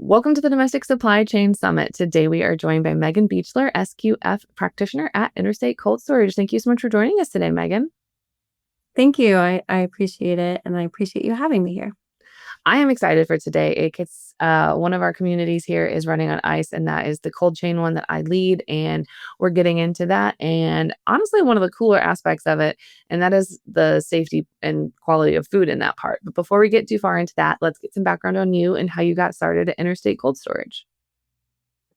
Welcome to the Domestic Supply Chain Summit. Today we are joined by Megan Beachler, SQF practitioner at Interstate Cold Storage. Thank you so much for joining us today, Megan. Thank you. I appreciate it, and I appreciate you having me here. I am excited for today. One of our communities here is running on ice, and that is the cold chain one that I lead, and we're getting into that. And honestly, one of the cooler aspects of it, and that is the safety and quality of food in that part. But before we get too far into that, let's get some background on you and how you got started at Interstate Cold Storage.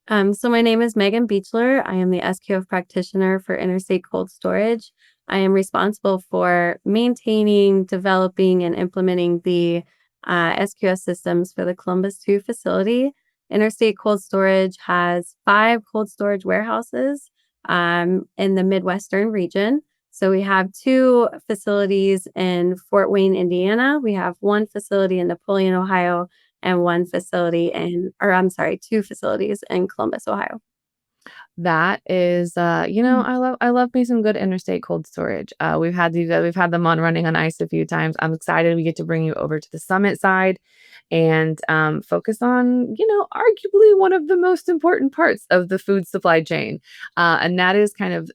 So my name is Megan Beachler. I am the SQF practitioner for Interstate Cold Storage. I am responsible for maintaining, developing, and implementing the SQF systems for the Columbus 2 facility. Interstate Cold Storage has 5 cold storage warehouses in the Midwestern region. So we have 2 facilities in Fort Wayne, Indiana. We have 1 facility in Napoleon, Ohio, and 2 facilities in Columbus, Ohio. That is, Mm. I love me some good interstate cold storage. We've had them on running on ice a few times. I'm excited we get to bring you over to the summit side and focus on, arguably one of the most important parts of the food supply chain, and that is kind of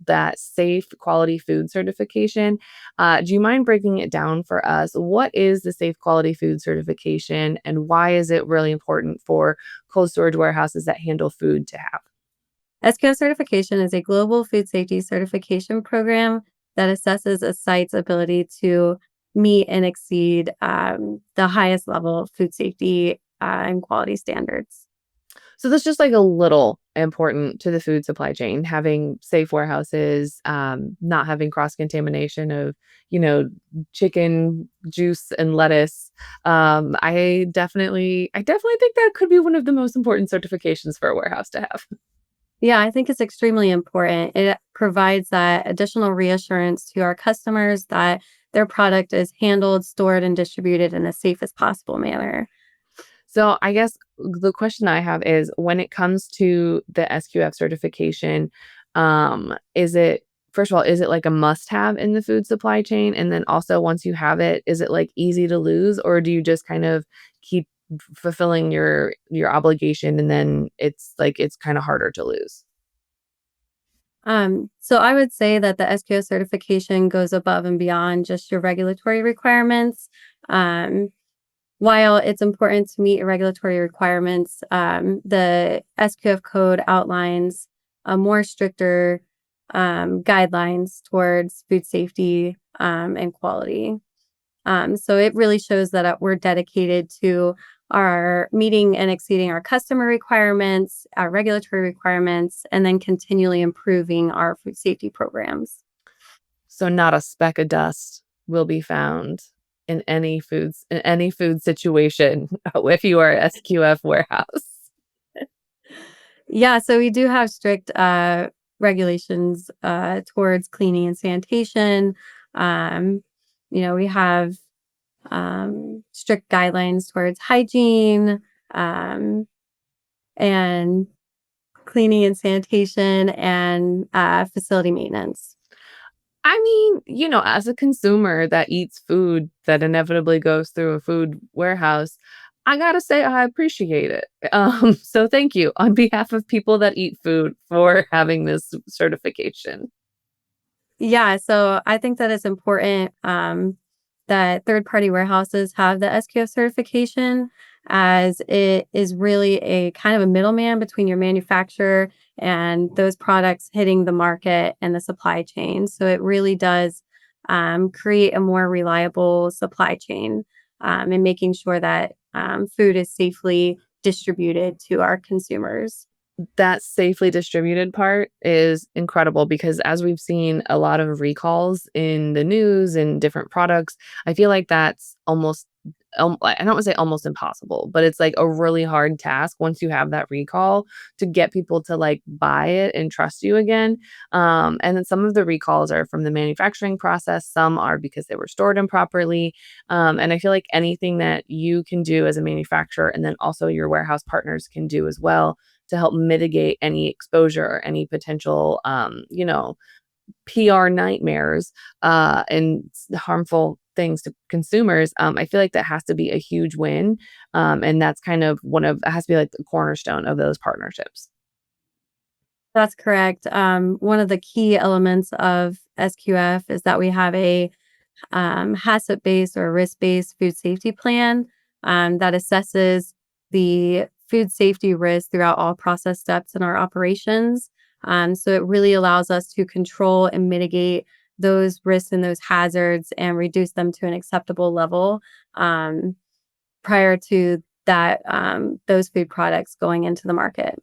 that safe quality food certification. Do you mind breaking it down for us? What is the safe quality food certification, and why is it really important for cold storage warehouses that handle food to have? SQF certification is a global food safety certification program that assesses a site's ability to meet and exceed the highest level of food safety and quality standards. So that's just like a little important to the food supply chain, having safe warehouses, not having cross contamination of, you know, chicken juice and lettuce. I definitely think that could be one of the most important certifications for a warehouse to have. Yeah, I think it's extremely important. It provides that additional reassurance to our customers that their product is handled, stored, and distributed in the safest possible manner. So I guess the question I have is when it comes to the SQF certification, is it first of all, is it like a must have in the food supply chain? And then also once you have it, is it like easy to lose, or do you just kind of keep fulfilling your obligation and then it's kind of harder to lose? So I would say that the SQO certification goes above and beyond just your regulatory requirements. Um, while it's important to meet regulatory requirements, the SQF code outlines a more stricter guidelines towards food safety and quality. So it really shows that we're dedicated to our meeting and exceeding our customer requirements, our regulatory requirements, and then continually improving our food safety programs. So not a speck of dust will be found in any food situation if you are a SQF warehouse. Yeah, so we do have strict regulations towards cleaning and sanitation. Um, we have strict guidelines towards hygiene um, and cleaning and sanitation and facility maintenance. I mean, as a consumer that eats food that inevitably goes through a food warehouse, I gotta say I appreciate it. So thank you on behalf of people that eat food for having this certification. Yeah, so I think that it's important that third party warehouses have the SQF certification, as it is really a kind of a middleman between your manufacturer and those products hitting the market and the supply chain. So it really does create a more reliable supply chain and making sure that food is safely distributed to our consumers. That safely distributed part is incredible because as we've seen a lot of recalls in the news and different products, I feel like that's almost I don't want to say almost impossible, but it's like a really hard task once you have that recall to get people to like buy it and trust you again. And then some of the recalls are from the manufacturing process, some are because they were stored improperly. And I feel like anything that you can do as a manufacturer and then also your warehouse partners can do as well to help mitigate any exposure or any potential, PR nightmares and harmful things to consumers, I feel like that has to be a huge win. And that's kind of it has to be like the cornerstone of those partnerships. That's correct. One of the key elements of SQF is that we have a HACCP-based or risk-based food safety plan that assesses the food safety risk throughout all process steps in our operations. So it really allows us to control and mitigate those risks and those hazards and reduce them to an acceptable level um, prior to that those food products going into the market.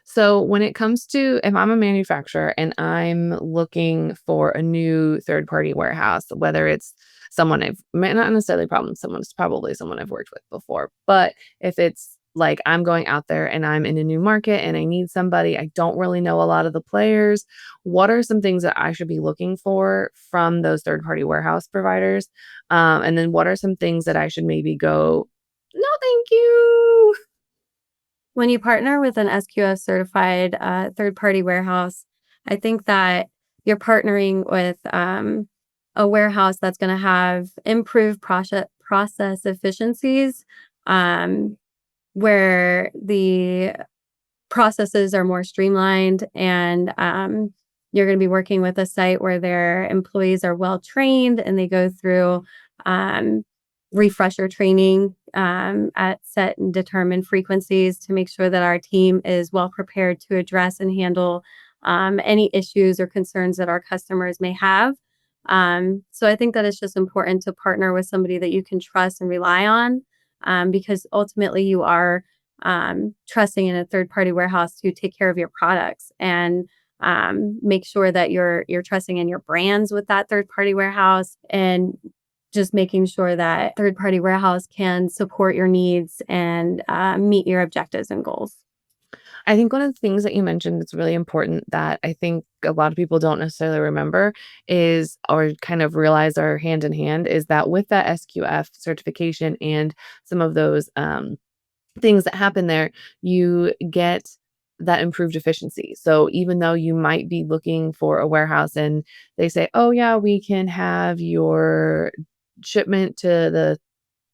So when it comes to if I'm a manufacturer and I'm looking for a new third party warehouse, whether it's someone not necessarily problem, it's probably someone I've worked with before, but if it's like I'm going out there and I'm in a new market and I need somebody, I don't really know a lot of the players. What are some things that I should be looking for from those third party warehouse providers? And then what are some things that I should maybe go, no, thank you. When you partner with an SQF certified third party warehouse, I think that you're partnering with a warehouse that's going to have improved process efficiencies, um, where the processes are more streamlined, and you're going to be working with a site where their employees are well trained and they go through um, refresher training at set and determined frequencies to make sure that our team is well prepared to address and handle any issues or concerns that our customers may have. So I think that it's just important to partner with somebody that you can trust and rely on, because ultimately you are trusting in a third party warehouse to take care of your products, and make sure that you're trusting in your brands with that third party warehouse, and just making sure that third party warehouse can support your needs and meet your objectives and goals. I think one of the things that you mentioned that's really important that I think a lot of people don't necessarily remember is or kind of realize are hand in hand is that with that SQF certification and some of those things that happen there, you get that improved efficiency. So even though you might be looking for a warehouse and they say, "Oh yeah, we can have your shipment to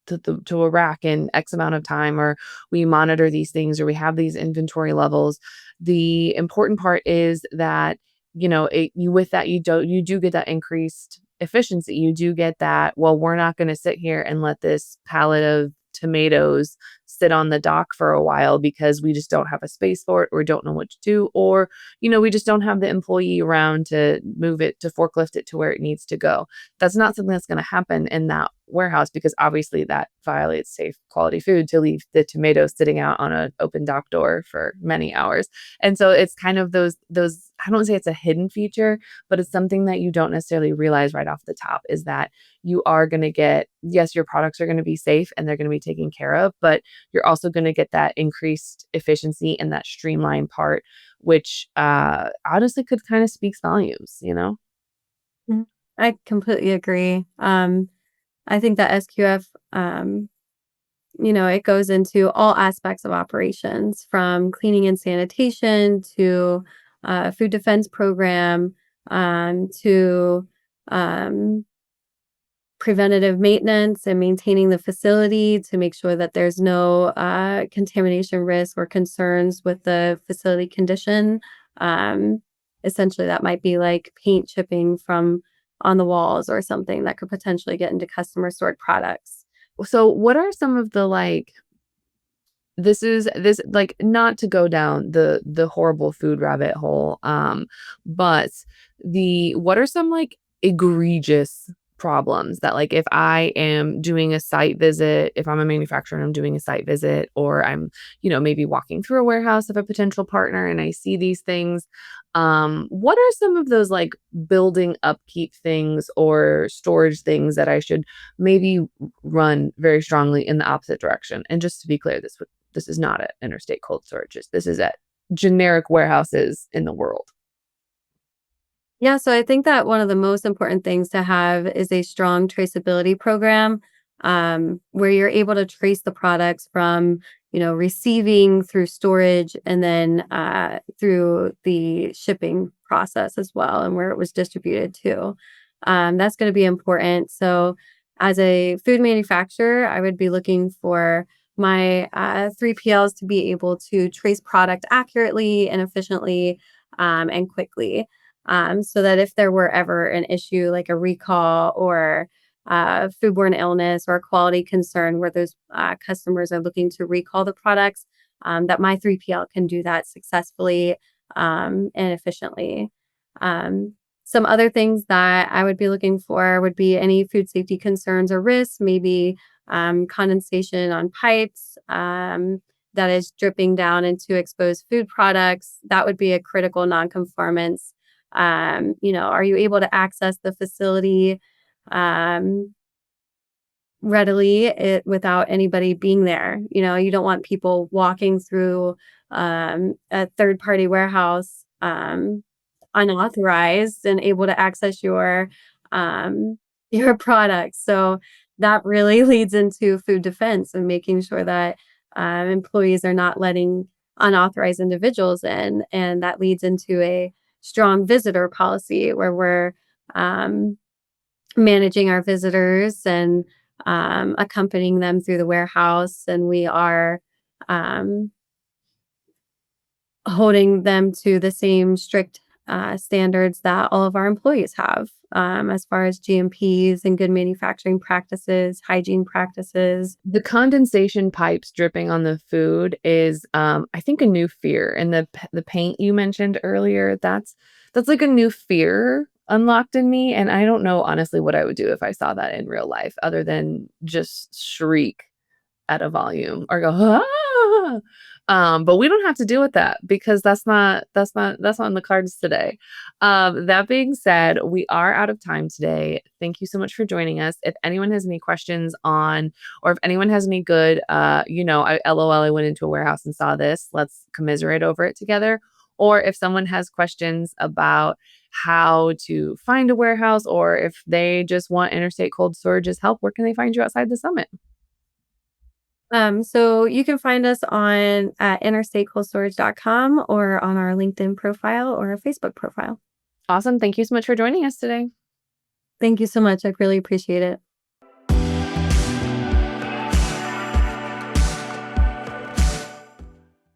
a rack in X amount of time," or we monitor these things, or we have these inventory levels. The important part is that, you with that, you do get that increased efficiency. You do get that, well, we're not going to sit here and let this pallet of tomatoes sit on the dock for a while because we just don't have a space for it or don't know what to do, or we just don't have the employee around to move it, to forklift it to where it needs to go. That's not something that's going to happen in that warehouse because obviously that violates safe quality food to leave the tomatoes sitting out on an open dock door for many hours. And so it's kind of those I don't say it's a hidden feature, but it's something that you don't necessarily realize right off the top is that you are going to get, yes, your products are going to be safe and they're going to be taken care of, but you're also going to get that increased efficiency and that streamlined part, which honestly could kind of speaks volumes. Mhm. I completely agree. I think that SQF, it goes into all aspects of operations from cleaning and sanitation to food defense program, to um, preventative maintenance and maintaining the facility to make sure that there's no contamination risk or concerns with the facility condition. Um, Essentially, that might be like paint chipping from on the walls or something that could potentially get into customer stored products. So what are some of the this like not to go down the horrible food rabbit hole, but the what are some egregious problems that if I am doing a site visit, if I'm a manufacturer and I'm doing a site visit, or I'm maybe walking through a warehouse of a potential partner and I see these things, what are some of those building upkeep things or storage things that I should maybe run very strongly in the opposite direction? And just to be clear, this is not at Interstate cold storages. This is at generic warehouses in the world. Yeah, so I think that one of the most important things to have is a strong traceability program, where you're able to trace the products from, receiving through storage and then through the shipping process as well, and where it was distributed to. That's going to be important. So, as a food manufacturer, I would be looking for my 3PLs to be able to trace product accurately and efficiently and quickly. So that if there were ever an issue like a recall or foodborne illness or a quality concern where those customers are looking to recall the products, that my 3PL can do that successfully and efficiently. Um, some other things that I would be looking for would be any food safety concerns or risks, maybe condensation on pipes that is dripping down into exposed food products. That would be a critical nonconformance. Are you able to access the facility um, readily without anybody being there? You don't want people walking through a third party warehouse unauthorized and able to access um, your products. So that really leads into food defense and making sure that employees are not letting unauthorized individuals in, and that leads into a strong visitor policy where we're um, managing our visitors and accompanying them through the warehouse, and we are um, holding them to the same strict standards that all of our employees have, as far as GMPs and good manufacturing practices, hygiene practices. The condensation pipes dripping on the food is, I think, a new fear, and the paint you mentioned earlier, that's like a new fear unlocked in me, and I don't know honestly what I would do if I saw that in real life other than just shriek at a volume or go, "Ah!" But we don't have to deal with that because that's not on the cards today. That being said, we are out of time today. Thank you so much for joining us. If anyone has any questions on, or if anyone has any good, LOL, I went into a warehouse and saw this, let's commiserate over it together. Or if someone has questions about how to find a warehouse, or if they just want Interstate Cold Storage's help, where can they find you outside the summit? So you can find us on at interstatecoolstorage.com or on our LinkedIn profile or our Facebook profile. Awesome. Thank you so much for joining us today. Thank you so much. I really appreciate it.